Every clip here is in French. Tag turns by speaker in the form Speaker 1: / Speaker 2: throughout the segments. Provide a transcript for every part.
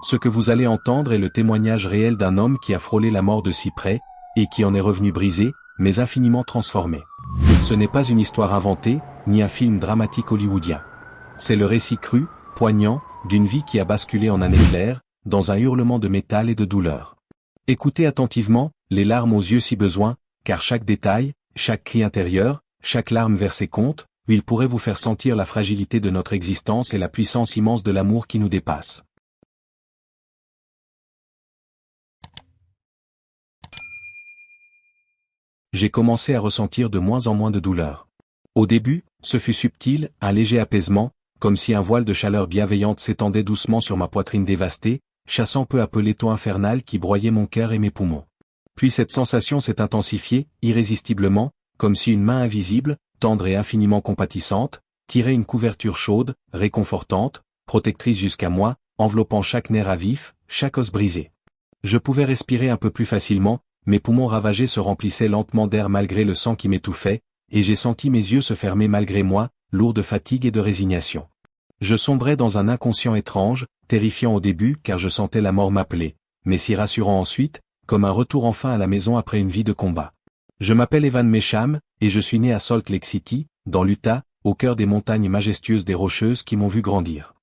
Speaker 1: Ce que vous allez entendre est le témoignage réel d'un homme qui a frôlé la mort de si près, et qui en est revenu brisé, mais infiniment transformé. Ce n'est pas une histoire inventée, ni un film dramatique hollywoodien. C'est le récit cru, poignant, d'une vie qui a basculé en un éclair, dans un hurlement de métal et de douleur. Écoutez attentivement, les larmes aux yeux si besoin, car chaque détail, chaque cri intérieur, chaque larme versée compte, il pourrait vous faire sentir la fragilité de notre existence et la puissance immense de l'amour qui nous dépasse. J'ai commencé à ressentir de moins en moins de douleur. Au début, ce fut subtil, un léger apaisement, comme si un voile de chaleur bienveillante s'étendait doucement sur ma poitrine dévastée, chassant peu à peu l'étau infernal qui broyait mon cœur et mes poumons. Puis cette sensation s'est intensifiée, irrésistiblement, comme si une main invisible, tendre et infiniment compatissante, tirait une couverture chaude, réconfortante, protectrice jusqu'à moi, enveloppant chaque nerf à vif, chaque os brisé. Je pouvais respirer un peu plus facilement, mes poumons ravagés se remplissaient lentement d'air malgré le sang qui m'étouffait, et j'ai senti mes yeux se fermer malgré moi, lourds de fatigue et de résignation. Je sombrais dans un inconscient étrange, terrifiant au début car je sentais la mort m'appeler, mais si rassurant ensuite, comme un retour enfin à la maison après une vie de combat. Je m'appelle Evan Mesham, et je suis né à Salt Lake City, dans l'Utah, au cœur des montagnes majestueuses des Rocheuses qui m'ont vu grandir.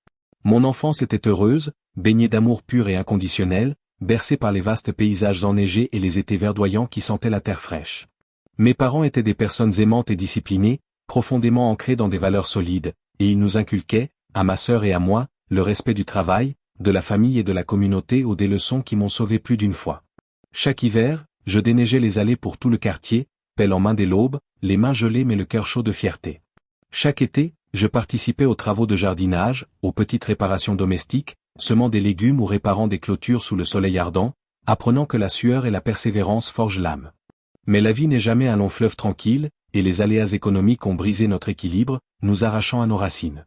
Speaker 1: Mon enfance était heureuse, baignée d'amour pur et inconditionnel, bercée par les vastes paysages enneigés et les étés verdoyants qui sentaient la terre fraîche. Mes parents étaient des personnes aimantes et disciplinées, profondément ancrées dans des valeurs solides, et ils nous inculquaient, à ma sœur et à moi, le respect du travail, de la famille et de la communauté ou des leçons qui m'ont sauvé plus d'une fois. Chaque hiver, je déneigeais les allées pour tout le quartier, pelle en main dès l'aube, les mains gelées mais le cœur chaud de fierté. Chaque été, je participais aux travaux de jardinage, aux petites réparations domestiques, semant des légumes ou réparant des clôtures sous le soleil ardent, apprenant que la sueur et la persévérance forgent l'âme. Mais la vie n'est jamais un long fleuve tranquille, et les aléas économiques ont brisé notre équilibre, nous arrachant à nos racines.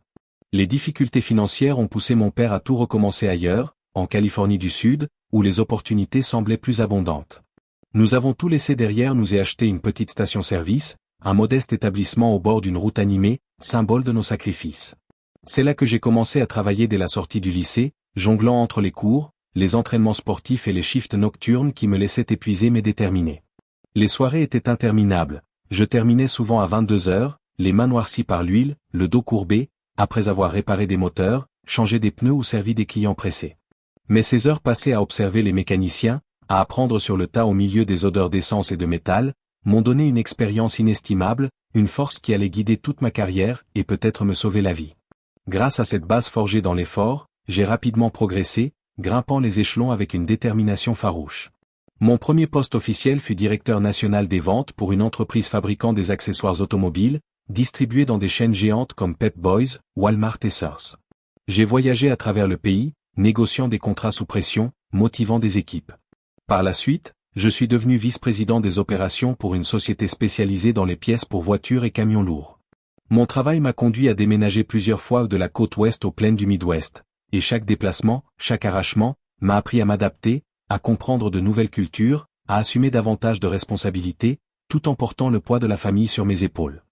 Speaker 1: Les difficultés financières ont poussé mon père à tout recommencer ailleurs, en Californie du Sud, où les opportunités semblaient plus abondantes. Nous avons tout laissé derrière nous et acheté une petite station-service, un modeste établissement au bord d'une route animée, symbole de nos sacrifices. C'est là que j'ai commencé à travailler dès la sortie du lycée, jonglant entre les cours, les entraînements sportifs et les shifts nocturnes qui me laissaient épuisé mais déterminé. Les soirées étaient interminables, je terminais souvent à 22 heures, les mains noircies par l'huile, le dos courbé, après avoir réparé des moteurs, changé des pneus ou servi des clients pressés. Mais ces heures passées à observer les mécaniciens, à apprendre sur le tas au milieu des odeurs d'essence et de métal, m'ont donné une expérience inestimable, une force qui allait guider toute ma carrière et peut-être me sauver la vie. Grâce à cette base forgée dans l'effort, j'ai rapidement progressé, grimpant les échelons avec une détermination farouche. Mon premier poste officiel fut directeur national des ventes pour une entreprise fabriquant des accessoires automobiles, distribués dans des chaînes géantes comme Pep Boys, Walmart et Sears. J'ai voyagé à travers le pays, négociant des contrats sous pression, motivant des équipes. Par la suite, je suis devenu vice-président des opérations pour une société spécialisée dans les pièces pour voitures et camions lourds. Mon travail m'a conduit à déménager plusieurs fois de la côte ouest aux plaines du Midwest, et chaque déplacement, chaque arrachement, m'a appris à m'adapter, à comprendre de nouvelles cultures, à assumer davantage de responsabilités, tout en portant le poids de la famille sur mes épaules.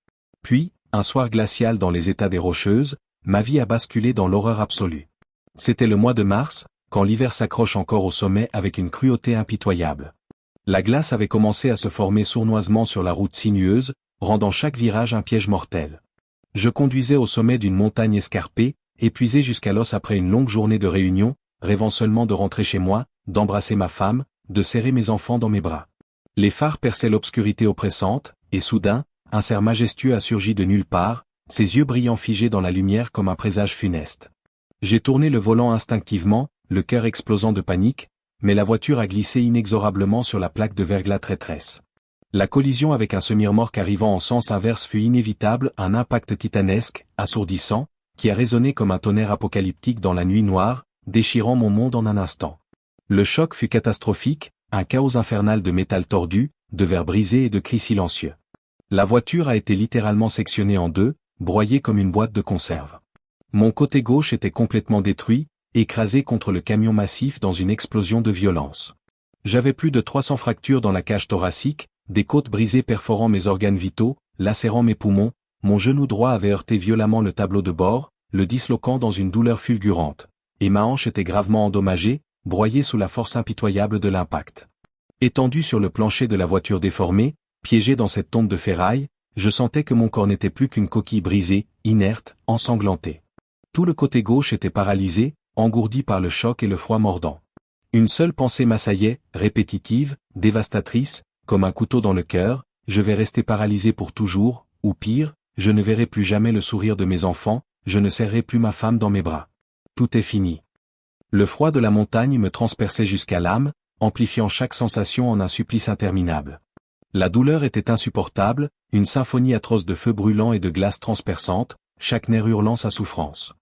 Speaker 1: Puis, un soir glacial dans les États des Rocheuses, ma vie a basculé dans l'horreur absolue. C'était le mois de mars, quand l'hiver s'accroche encore au sommet avec une cruauté impitoyable. La glace avait commencé à se former sournoisement sur la route sinueuse, rendant chaque virage un piège mortel. Je conduisais au sommet d'une montagne escarpée, épuisé jusqu'à l'os après une longue journée de réunion, rêvant seulement de rentrer chez moi, d'embrasser ma femme, de serrer mes enfants dans mes bras. Les phares perçaient l'obscurité oppressante, et soudain, un cerf majestueux a surgi de nulle part, ses yeux brillants figés dans la lumière comme un présage funeste. J'ai tourné le volant instinctivement, le cœur explosant de panique, mais la voiture a glissé inexorablement sur la plaque de verglas traîtresse. La collision avec un semi-remorque arrivant en sens inverse fut inévitable, un impact titanesque, assourdissant, qui a résonné comme un tonnerre apocalyptique dans la nuit noire, déchirant mon monde en un instant. Le choc fut catastrophique, un chaos infernal de métal tordu, de verres brisés et de cris silencieux. La voiture a été littéralement sectionnée en deux, broyée comme une boîte de conserve. Mon côté gauche était complètement détruit, écrasé contre le camion massif dans une explosion de violence. J'avais plus de 300 fractures dans la cage thoracique, des côtes brisées perforant mes organes vitaux, lacérant mes poumons, mon genou droit avait heurté violemment le tableau de bord, le disloquant dans une douleur fulgurante. et ma hanche était gravement endommagée, broyée sous la force impitoyable de l'impact. Étendu sur le plancher de la voiture déformée, piégé dans cette tombe de ferraille, je sentais que mon corps n'était plus qu'une coquille brisée, inerte, ensanglantée. Tout le côté gauche était paralysé, engourdi par le choc et le froid mordant. Une seule pensée m'assaillait, répétitive, dévastatrice, comme un couteau dans le cœur: je vais rester paralysé pour toujours, ou pire, je ne verrai plus jamais le sourire de mes enfants, je ne serrerai plus ma femme dans mes bras. Tout est fini. Le froid de la montagne me transperçait jusqu'à l'âme, amplifiant chaque sensation en un supplice interminable. La douleur était insupportable, une symphonie atroce de feu brûlant et de glace transperçante, chaque nerf hurlant sa souffrance.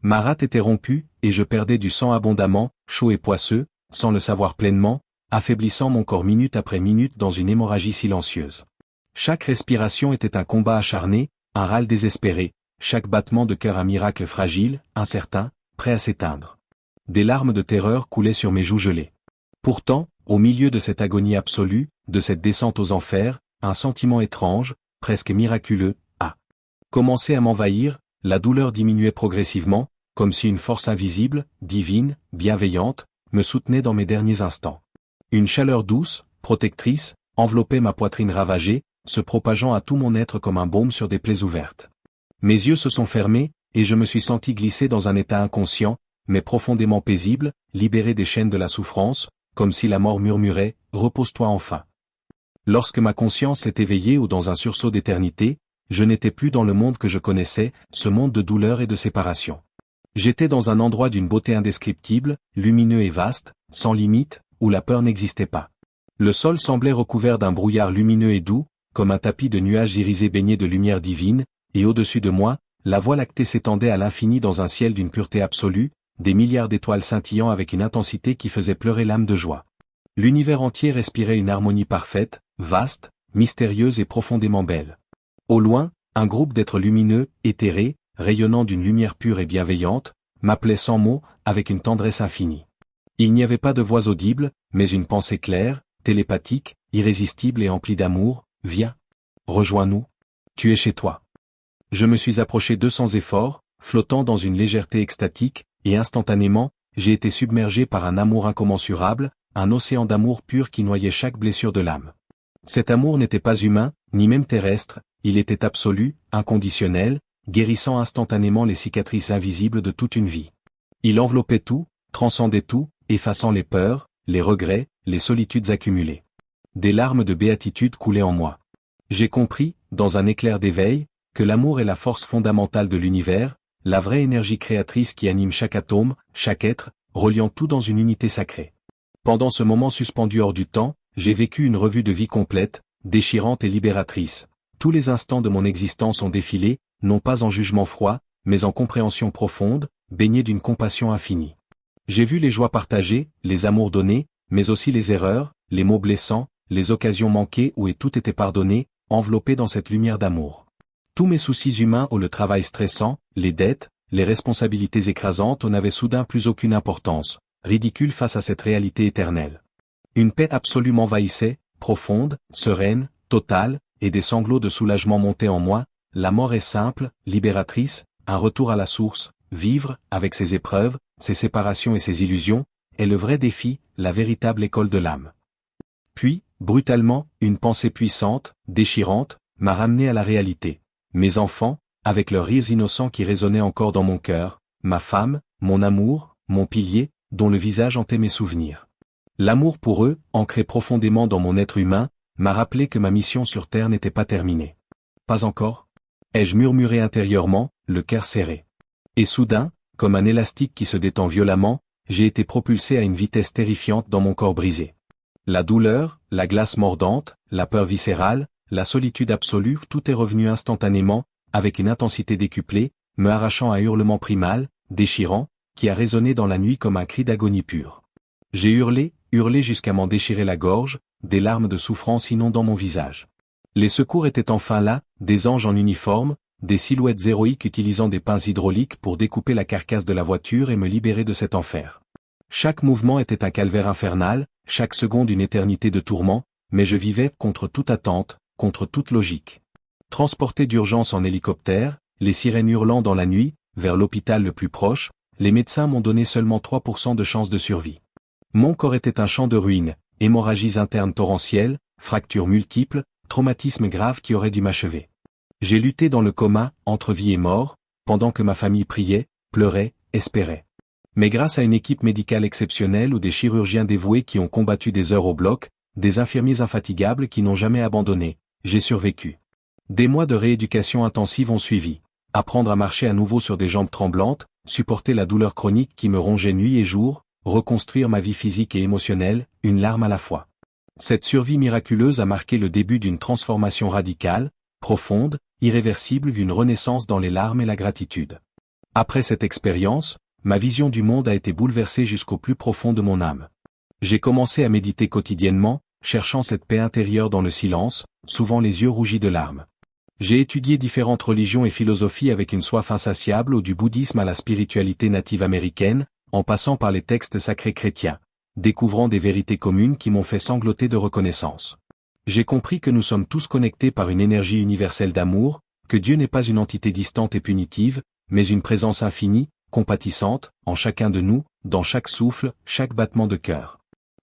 Speaker 1: Ma rate était rompue, et je perdais du sang abondamment, chaud et poisseux, sans le savoir pleinement, affaiblissant mon corps minute après minute dans une hémorragie silencieuse. Chaque respiration était un combat acharné, un râle désespéré, chaque battement de cœur un miracle fragile, incertain, prêt à s'éteindre. Des larmes de terreur coulaient sur mes joues gelées. Pourtant, au milieu de cette agonie absolue, de cette descente aux enfers, un sentiment étrange, presque miraculeux, a commencé à m'envahir. La douleur diminuait progressivement, comme si une force invisible, divine, bienveillante, me soutenait dans mes derniers instants. Une chaleur douce, protectrice, enveloppait ma poitrine ravagée, se propageant à tout mon être comme un baume sur des plaies ouvertes. Mes yeux se sont fermés, et je me suis senti glisser dans un état inconscient, mais profondément paisible, libéré des chaînes de la souffrance, comme si la mort murmurait « Repose-toi enfin ». Lorsque ma conscience s'est éveillée ou dans un sursaut d'éternité, je n'étais plus dans le monde que je connaissais, ce monde de douleur et de séparation. J'étais dans un endroit d'une beauté indescriptible, lumineux et vaste, sans limite, où la peur n'existait pas. Le sol semblait recouvert d'un brouillard lumineux et doux, comme un tapis de nuages irisés baignés de lumière divine, et au-dessus de moi, la Voie lactée s'étendait à l'infini dans un ciel d'une pureté absolue, des milliards d'étoiles scintillant avec une intensité qui faisait pleurer l'âme de joie. L'univers entier respirait une harmonie parfaite, vaste, mystérieuse et profondément belle. Au loin, un groupe d'êtres lumineux, éthérés, rayonnant d'une lumière pure et bienveillante, m'appelait sans mots, avec une tendresse infinie. Il n'y avait pas de voix audible, mais une pensée claire, télépathique, irrésistible et emplie d'amour: viens. Rejoins-nous. Tu es chez toi. Je me suis approché d'eux sans effort, flottant dans une légèreté extatique, et instantanément, j'ai été submergé par un amour incommensurable, un océan d'amour pur qui noyait chaque blessure de l'âme. Cet amour n'était pas humain, ni même terrestre, il était absolu, inconditionnel, guérissant instantanément les cicatrices invisibles de toute une vie. Il enveloppait tout, transcendait tout, effaçant les peurs, les regrets, les solitudes accumulées. Des larmes de béatitude coulaient en moi. J'ai compris, dans un éclair d'éveil, que l'amour est la force fondamentale de l'univers, la vraie énergie créatrice qui anime chaque atome, chaque être, reliant tout dans une unité sacrée. Pendant ce moment suspendu hors du temps, j'ai vécu une revue de vie complète, déchirante et libératrice. Tous les instants de mon existence ont défilé, non pas en jugement froid, mais en compréhension profonde, baignée d'une compassion infinie. J'ai vu les joies partagées, les amours donnés, mais aussi les erreurs, les mots blessants, les occasions manquées où tout était pardonné, enveloppé dans cette lumière d'amour. Tous mes soucis humains ou le travail stressant, les dettes, les responsabilités écrasantes n'avaient soudain plus aucune importance, ridicules face à cette réalité éternelle. Une paix absolue m'envahissait, profonde, sereine, totale, et des sanglots de soulagement montaient en moi. La mort est simple, libératrice, un retour à la source. Vivre, avec ses épreuves, ses séparations et ses illusions, est le vrai défi, la véritable école de l'âme. Puis, brutalement, une pensée puissante, déchirante, m'a ramené à la réalité. Mes enfants, avec leurs rires innocents qui résonnaient encore dans mon cœur, ma femme, mon amour, mon pilier, dont le visage hantait mes souvenirs. L'amour pour eux, ancré profondément dans mon être humain, m'a rappelé que ma mission sur Terre n'était pas terminée. Pas encore? Ai-je murmuré intérieurement, le cœur serré. Et soudain, comme un élastique qui se détend violemment, j'ai été propulsé à une vitesse terrifiante dans mon corps brisé. La douleur, la glace mordante, la peur viscérale, la solitude absolue, tout est revenu instantanément, avec une intensité décuplée, me arrachant un hurlement primal, déchirant, qui a résonné dans la nuit comme un cri d'agonie pure. J'ai hurlé jusqu'à m'en déchirer la gorge, des larmes de souffrance inondant mon visage. Les secours étaient enfin là, des anges en uniforme, des silhouettes héroïques utilisant des pinces hydrauliques pour découper la carcasse de la voiture et me libérer de cet enfer. Chaque mouvement était un calvaire infernal, chaque seconde une éternité de tourments, mais je vivais contre toute attente, contre toute logique. Transporté d'urgence en hélicoptère, les sirènes hurlant dans la nuit, vers l'hôpital le plus proche, les médecins m'ont donné seulement 3% de chance de survie. Mon corps était un champ de ruines, hémorragies internes torrentielles, fractures multiples, traumatismes graves qui auraient dû m'achever. J'ai lutté dans le coma, entre vie et mort, pendant que ma famille priait, pleurait, espérait. Mais grâce à une équipe médicale exceptionnelle ou des chirurgiens dévoués qui ont combattu des heures au bloc, des infirmiers infatigables qui n'ont jamais abandonné, j'ai survécu. Des mois de rééducation intensive ont suivi. Apprendre à marcher à nouveau sur des jambes tremblantes, supporter la douleur chronique qui me rongeait nuit et jour, reconstruire ma vie physique et émotionnelle, une larme à la fois. Cette survie miraculeuse a marqué le début d'une transformation radicale, profonde, irréversible d'une renaissance dans les larmes et la gratitude. Après cette expérience, ma vision du monde a été bouleversée jusqu'au plus profond de mon âme. J'ai commencé à méditer quotidiennement, cherchant cette paix intérieure dans le silence, souvent les yeux rougis de larmes. J'ai étudié différentes religions et philosophies avec une soif insatiable, du bouddhisme à la spiritualité native américaine, en passant par les textes sacrés chrétiens, découvrant des vérités communes qui m'ont fait sangloter de reconnaissance. J'ai compris que nous sommes tous connectés par une énergie universelle d'amour, que Dieu n'est pas une entité distante et punitive, mais une présence infinie, compatissante, en chacun de nous, dans chaque souffle, chaque battement de cœur.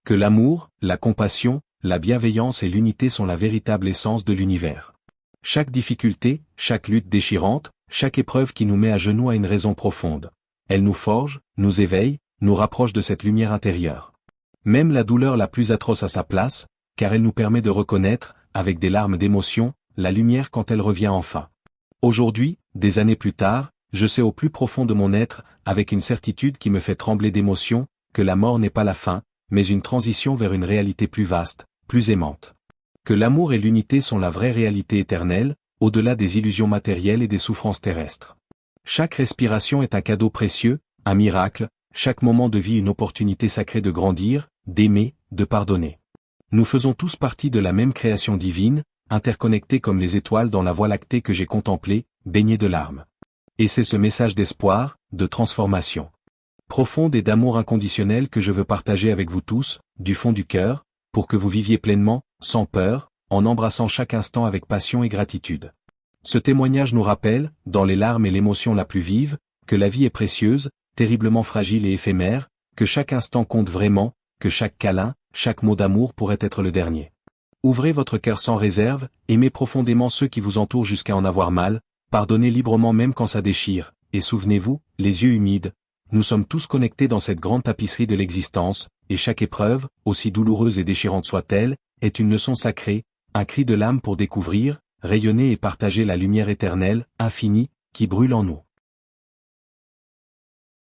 Speaker 1: Que l'amour, la compassion, la bienveillance et l'unité sont la véritable essence de l'univers. Chaque difficulté, chaque lutte déchirante, chaque épreuve qui nous met à genoux a une raison profonde. Elle nous forge, nous éveille, nous rapproche de cette lumière intérieure. Même la douleur la plus atroce a sa place, car elle nous permet de reconnaître, avec des larmes d'émotion, la lumière quand elle revient enfin. Aujourd'hui, des années plus tard, je sais au plus profond de mon être, avec une certitude qui me fait trembler d'émotion, que la mort n'est pas la fin, mais une transition vers une réalité plus vaste, plus aimante. Que l'amour et l'unité sont la vraie réalité éternelle, au-delà des illusions matérielles et des souffrances terrestres. Chaque respiration est un cadeau précieux, un miracle, chaque moment de vie une opportunité sacrée de grandir, d'aimer, de pardonner. Nous faisons tous partie de la même création divine, interconnectés comme les étoiles dans la voie lactée que j'ai contemplée, baignée de larmes. Et c'est ce message d'espoir, de transformation profonde et d'amour inconditionnel que je veux partager avec vous tous, du fond du cœur, pour que vous viviez pleinement, sans peur, en embrassant chaque instant avec passion et gratitude. Ce témoignage nous rappelle, dans les larmes et l'émotion la plus vive, que la vie est précieuse, terriblement fragile et éphémère, que chaque instant compte vraiment, que chaque câlin, chaque mot d'amour pourrait être le dernier. Ouvrez votre cœur sans réserve, aimez profondément ceux qui vous entourent jusqu'à en avoir mal, pardonnez librement même quand ça déchire, et souvenez-vous, les yeux humides, nous sommes tous connectés dans cette grande tapisserie de l'existence, et chaque épreuve, aussi douloureuse et déchirante soit-elle, est une leçon sacrée, un cri de l'âme pour découvrir, rayonner et partager la lumière éternelle, infinie, qui brûle en nous.